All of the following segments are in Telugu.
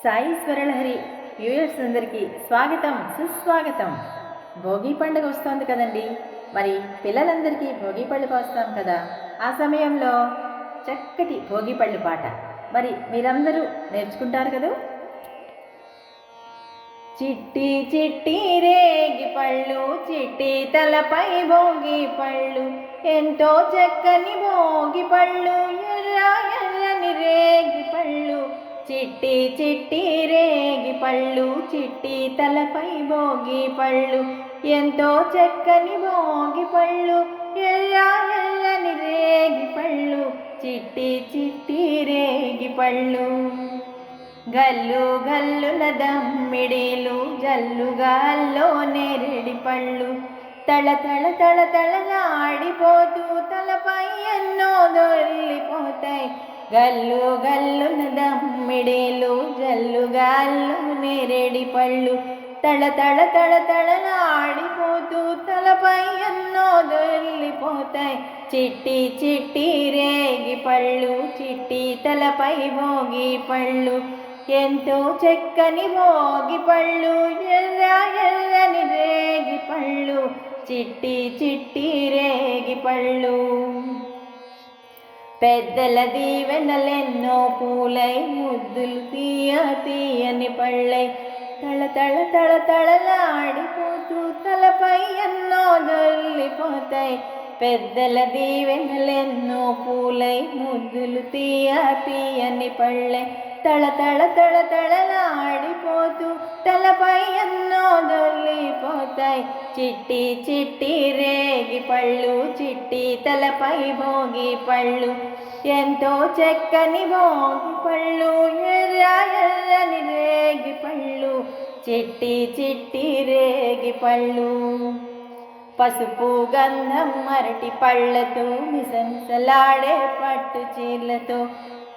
సాయి స్వరలహరి వ్యూయర్స్ అందరికీ స్వాగతం సుస్వాగతం. భోగి పండుగ వస్తుంది కదండి. మరి పిల్లలందరికీ భోగి పళ్ళు పోస్తాం కదా. ఆ సమయంలో చక్కటి భోగి పళ్ళు పాట మరి మీరందరూ నేర్చుకుంటారు కదా. చిట్టి చిట్టి రేగి పళ్ళు, చిట్టి తలపై భోగి పళ్ళు, ఎంతో చక్కని భోగి పళ్ళు, ఎర్ర ఎర్రని రేగి పళ్ళు. చిట్టి చిట్టి రేగి పళ్ళు, చిట్టి తలపై భోగి పళ్ళు, ఎంతో చక్కని భోగి పళ్ళు, ఎర్ర ఎర్రని రేగి పళ్ళు, చిట్టి చిట్టి రేగి పళ్ళు. గల్లు గల్లున దమ్మిడీలు, జల్లుగాల్లో నేరేడి పళ్ళు, తళ తళ తళ తళలాడిపోతూ తలపై ఎన్నో దొర్లిపోతాయి. గల్లు గల్లున దమ్మిడీలు, జల్లుగాల్లో నేరేడి పళ్ళు, తళ తళ తళ తళలాడిపోతూ తలపై ఎన్నో దొర్లిపోతాయి. చిట్టి చిట్టి రేగి పళ్ళు, చిట్టి తలపై భోగి పళ్ళు, ఎంతో చక్కని భోగి పళ్ళు, ఎర్ర ఎర్రని రేగి పళ్ళు, చిట్టి చిట్టి రేగి పళ్ళు. పెద్దల దీవెనలెన్నో పూలై, ముద్దులు తీయ తీయని పళ్ళై, తళ తళ తళ తళలాడిపోతూ తలపై ఎన్నో దొర్లిపోతాయి. పెద్దల దీవెనలెన్నో పూలై, ముద్దులు తీయ తీయని పళ్ళై, తళ తళ తళ తళలాడిపోతూ తలపై ఎన్నో దొర్లిపోతాయి. చిట్టి చిట్టి రేగి పళ్ళు, చిట్టి తలపై భోగి పళ్ళు, ఎంతో చక్కని భోగి పళ్ళు, ఎర్ర ఎర్రని రేగి పళ్ళు, చిట్టి చిట్టి రేగి పళ్ళు. పసుపు గంధం అరటి పళ్ళతో, మిసమిసలాడే పట్టు చీరలతో,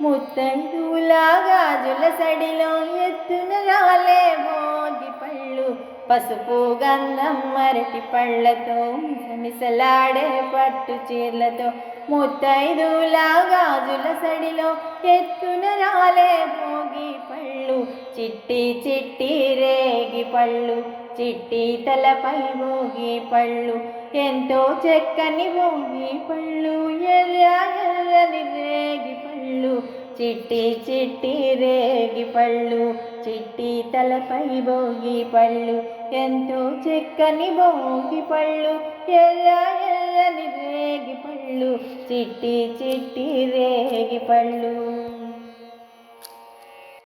ముత్తైదుల గాజుల సడిలో ఎత్తున రాలే భోగి పళ్ళు. పసుపు గంధం అరటి పళ్ళతో, మిసమిసలాడే పట్టు చీరలతో, ముత్తైదుల గాజుల సడిలో ఎత్తున రాలే భోగి పళ్ళు. చిట్టి చిట్టి రేగి పళ్ళు, చిట్టి తలపై భోగి పళ్ళు, ఎంతో చక్కని భోగి పళ్ళు, ఎర్ర ఎర్రని రేగి పళ్ళు, చిట్టి చిట్టి రేగి పళ్ళు, చిట్టి తలపై భోగి పళ్ళు, ఎంతో చక్కని భోగి పళ్ళు, ఎర్ర ఎర్రని రేగి పళ్ళు, చిట్టి చిట్టి రేగి పళ్ళు.